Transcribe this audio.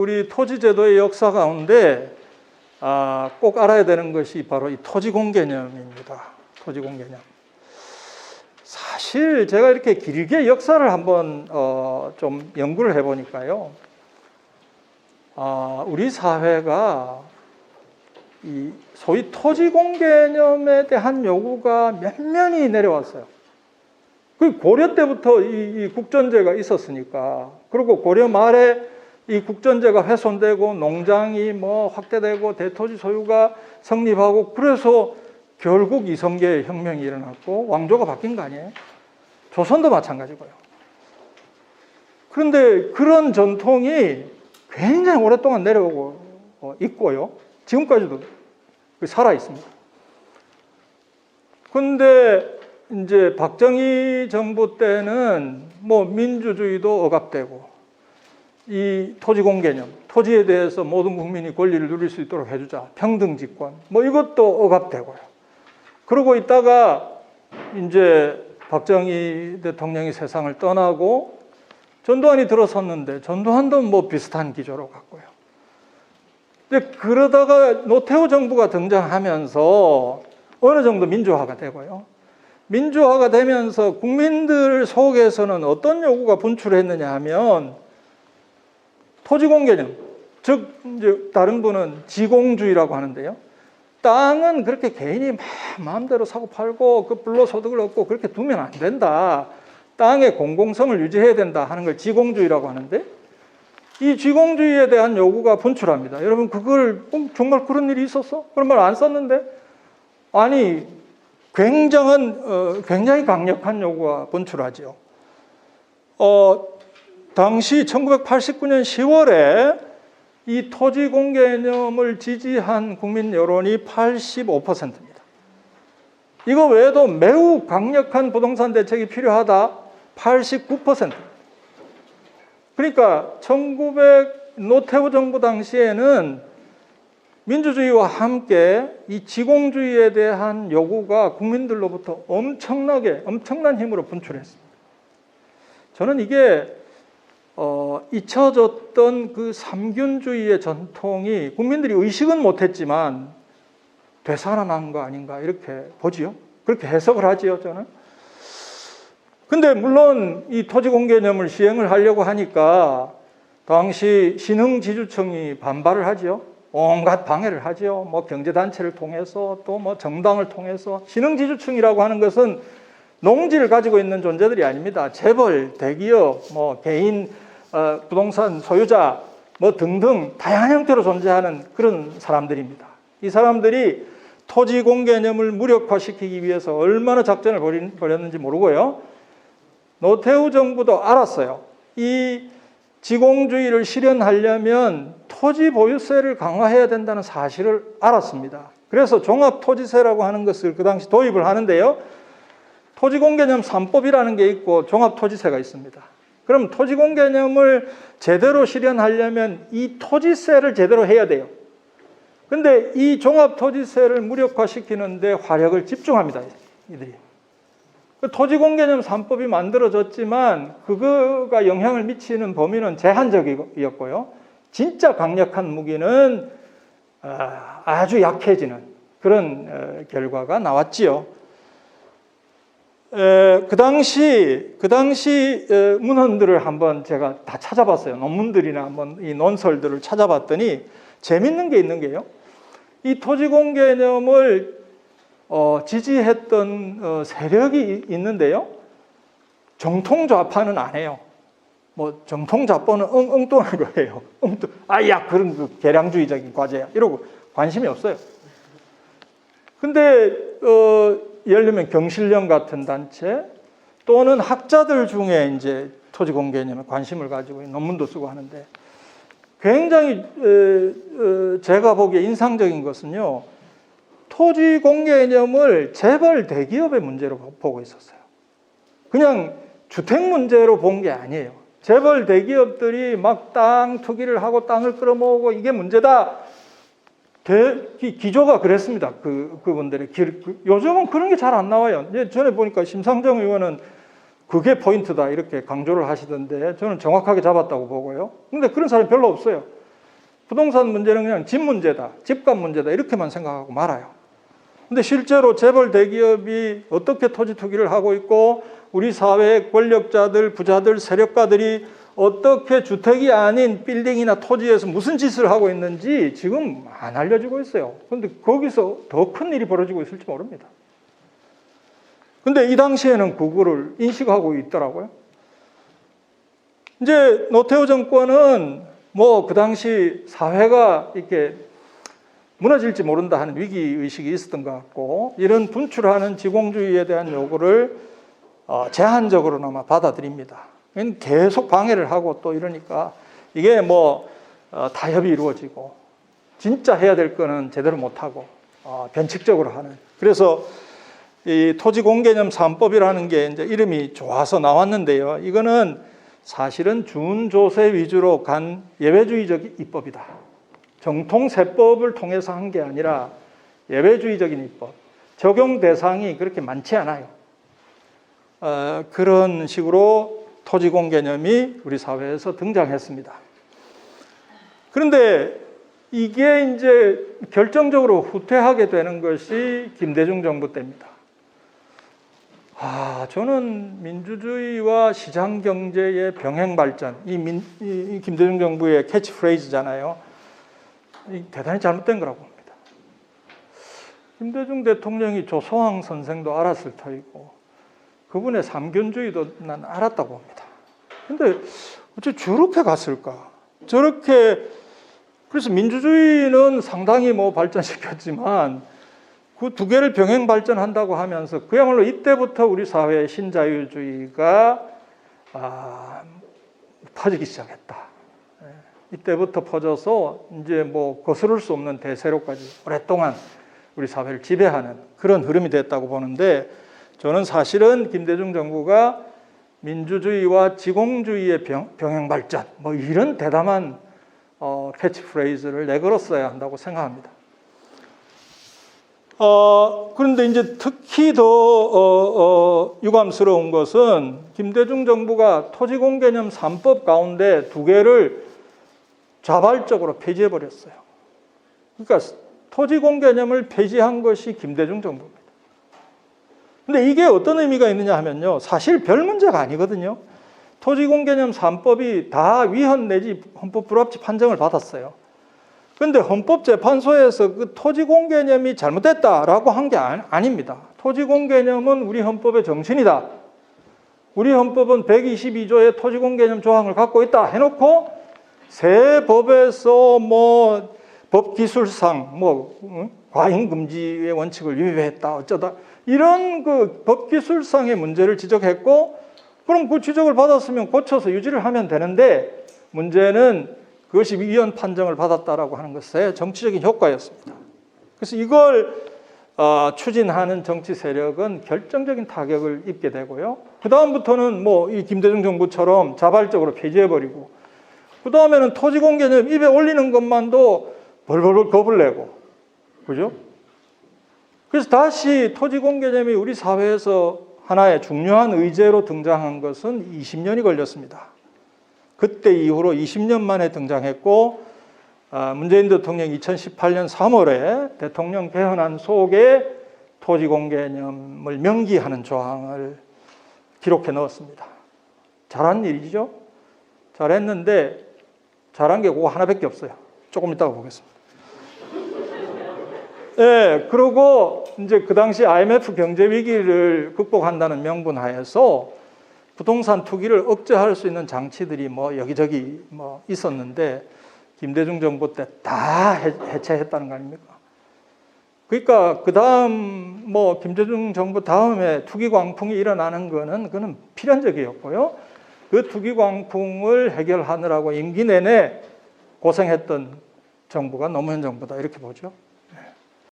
우리 토지제도의 역사 가운데 꼭 알아야 되는 것이 바로 이 토지공개념입니다. 토지공개념. 사실 제가 이렇게 길게 역사를 한번 좀 연구를 해보니까요, 우리 사회가 이 소위 토지공개념에 대한 요구가 몇면이 내려왔어요. 그 고려 때부터 이 국전제가 있었으니까, 그리고 고려 말에 이 국전제가 훼손되고 농장이 확대되고 대토지 소유가 성립하고, 그래서 결국 이성계의 혁명이 일어났고 왕조가 바뀐 거 아니에요? 조선도 마찬가지고요. 그런데 그런 전통이 굉장히 오랫동안 내려오고 있고요. 지금까지도 살아 있습니다. 그런데 이제 박정희 정부 때는 민주주의도 억압되고, 이 토지공개념, 토지에 대해서 모든 국민이 권리를 누릴 수 있도록 해주자, 평등집권, 이것도 억압되고요. 그러고 있다가 이제 박정희 대통령이 세상을 떠나고 전두환이 들어섰는데, 전두환도 비슷한 기조로 갔고요. 근데 그러다가 노태우 정부가 등장하면서 어느 정도 민주화가 되고요. 민주화가 되면서 국민들 속에서는 어떤 요구가 분출했느냐 하면, 토지공개념, 즉 이제 다른 분은 지공주의라고 하는데요. 땅은 그렇게 개인이 마음대로 사고 팔고 그 불로소득을 얻고 그렇게 두면 안 된다. 땅의 공공성을 유지해야 된다 하는 걸 지공주의라고 하는데, 이 지공주의에 대한 요구가 분출합니다. 여러분, 그걸 정말 그런 일이 있었어? 그런 말 안 썼는데? 아니, 굉장히 강력한 요구가 분출하죠. 당시 1989년 10월에 이 토지공개념을 지지한 국민 여론이 85%입니다. 이거 외에도 매우 강력한 부동산 대책이 필요하다, 89%. 그러니까 노태우 정부 당시에는 민주주의와 함께 이 지공주의에 대한 요구가 국민들로부터 엄청난 힘으로 분출했습니다. 저는 이게 잊혀졌던 그 삼균주의의 전통이 국민들이 의식은 못했지만 되살아난 거 아닌가, 이렇게 보지요. 그렇게 해석을 하지요, 저는. 근데 물론 이 토지공개념을 시행을 하려고 하니까 당시 신흥지주청이 반발을 하지요. 온갖 방해를 하지요. 경제단체를 통해서 또 정당을 통해서. 신흥지주청이라고 하는 것은 농지를 가지고 있는 존재들이 아닙니다. 재벌, 대기업, 개인 부동산 소유자 등등 다양한 형태로 존재하는 그런 사람들입니다. 이 사람들이 토지공개념을 무력화시키기 위해서 얼마나 작전을 벌였는지 모르고요. 노태우 정부도 알았어요. 이 지공주의를 실현하려면 토지 보유세를 강화해야 된다는 사실을 알았습니다. 그래서 종합토지세라고 하는 것을 그 당시 도입을 하는데요. 토지공개념 3법이라는 게 있고 종합토지세가 있습니다. 그럼 토지공개념을 제대로 실현하려면 이 토지세를 제대로 해야 돼요. 근데 이 종합토지세를 무력화시키는데 화력을 집중합니다, 이들이. 토지공개념 3법이 만들어졌지만 그거가 영향을 미치는 범위는 제한적이었고요. 진짜 강력한 무기는 아주 약해지는 그런 결과가 나왔지요. 그 당시 문헌들을 한번 제가 다 찾아봤어요. 논문들이나 한번 이 논설들을 찾아봤더니 재밌는 게 있는 게요. 이 토지공개념을 지지했던 세력이 있는데요. 정통좌파는 안 해요. 정통좌파는 엉뚱한 거예요. 그런 계량주의적인 과제야, 이러고 관심이 없어요. 근데 예를 들면 경실련 같은 단체 또는 학자들 중에 이제 토지공개념에 관심을 가지고 논문도 쓰고 하는데, 굉장히 제가 보기에 인상적인 것은요, 토지공개념을 재벌 대기업의 문제로 보고 있었어요. 그냥 주택 문제로 본 게 아니에요. 재벌 대기업들이 땅 투기를 하고 땅을 끌어모으고 이게 문제다. 기조가 그랬습니다. 그분들의 요즘은 그런 게 잘 안 나와요. 전에 보니까 심상정 의원은 그게 포인트다 이렇게 강조를 하시던데 저는 정확하게 잡았다고 보고요. 근데 그런 사람이 별로 없어요. 부동산 문제는 그냥 집 문제다, 집값 문제다 이렇게만 생각하고 말아요. 근데 실제로 재벌 대기업이 어떻게 토지 투기를 하고 있고 우리 사회의 권력자들, 부자들, 세력가들이 어떻게 주택이 아닌 빌딩이나 토지에서 무슨 짓을 하고 있는지 지금 안 알려지고 있어요. 그런데 거기서 더 큰 일이 벌어지고 있을지 모릅니다. 근데 이 당시에는 그거를 인식하고 있더라고요. 이제 노태우 정권은 뭐 그 당시 사회가 이렇게 무너질지 모른다 하는 위기의식이 있었던 것 같고 이런 분출하는 지공주의에 대한 요구를 제한적으로나마 받아들입니다. 계속 방해를 하고 또 이러니까 이게 뭐 타협이 이루어지고 진짜 해야 될 거는 제대로 못하고 변칙적으로 하는. 그래서 이 토지공개념 3법이라는 게 이제 이름이 좋아서 나왔는데요. 이거는 사실은 준조세 위주로 간 예외주의적 입법이다. 정통 세법을 통해서 한 게 아니라 예외주의적인 입법. 적용 대상이 그렇게 많지 않아요. 그런 식으로 토지공개념이 우리 사회에서 등장했습니다. 그런데 이게 이제 결정적으로 후퇴하게 되는 것이 김대중 정부 때입니다. 저는 민주주의와 시장 경제의 병행 발전, 이 김대중 정부의 캐치프레이즈잖아요. 대단히 잘못된 거라고 봅니다. 김대중 대통령이 조소왕 선생도 알았을 터이고 그분의 삼균주의도 난 알았다고 봅니다. 근데 어째 저렇게 갔을까? 저렇게 그래서 민주주의는 상당히 뭐 발전시켰지만 그 두 개를 병행 발전한다고 하면서 그야말로 이때부터 우리 사회의 신자유주의가 퍼지기 시작했다. 이때부터 퍼져서 이제 뭐 거스를 수 없는 대세로까지 오랫동안 우리 사회를 지배하는 그런 흐름이 됐다고 보는데 저는 사실은 김대중 정부가 민주주의와 지공주의의 병행 발전 뭐 이런 대담한 캐치프레이즈를 내걸었어야 한다고 생각합니다. 그런데 이제 특히 더 유감스러운 것은 김대중 정부가 토지공개념 3법 가운데 두 개를 자발적으로 폐지해버렸어요. 그러니까 토지공개념을 폐지한 것이 김대중 정부입니다. 근데 이게 어떤 의미가 있느냐 하면요. 사실 별 문제가 아니거든요. 토지공개념 3법이 다 위헌 내지 헌법 불합치 판정을 받았어요. 그런데 헌법재판소에서 그 토지공개념이 잘못됐다라고 한 게 아닙니다. 토지공개념은 우리 헌법의 정신이다. 우리 헌법은 122조의 토지공개념 조항을 갖고 있다 해놓고 새 법에서 뭐 법기술상 과잉금지의 원칙을 위배했다 어쩌다 이런 그 법기술상의 문제를 지적했고 그럼 그 지적을 받았으면 고쳐서 유지를 하면 되는데 문제는 그것이 위헌 판정을 받았다라고 하는 것의 정치적인 효과였습니다. 그래서 이걸 추진하는 정치 세력은 결정적인 타격을 입게 되고요. 그 다음부터는 뭐 이 김대중 정부처럼 자발적으로 폐지해버리고 그 다음에는 토지공개념 입에 올리는 것만도 벌벌 겁을 내고 그죠? 그래서 다시 토지공개념이 우리 사회에서 하나의 중요한 의제로 등장한 것은 20년이 걸렸습니다. 그때 이후로 20년 만에 등장했고 문재인 대통령이 2018년 3월에 대통령 개헌안 속에 토지공개념을 명기하는 조항을 기록해 넣었습니다. 잘한 일이죠. 잘했는데 잘한 게 그거 하나밖에 없어요. 조금 이따가 보겠습니다. 네, 그리고 이제 그 당시 IMF 경제 위기를 극복한다는 명분 하에서 부동산 투기를 억제할 수 있는 장치들이 뭐 여기저기 뭐 있었는데 김대중 정부 때 다 해체했다는 거 아닙니까? 그러니까 그 다음 뭐 김대중 정부 다음에 투기 광풍이 일어나는 그는 필연적이었고요. 그 투기 광풍을 해결하느라고 임기 내내 고생했던 정부가 노무현 정부다 이렇게 보죠.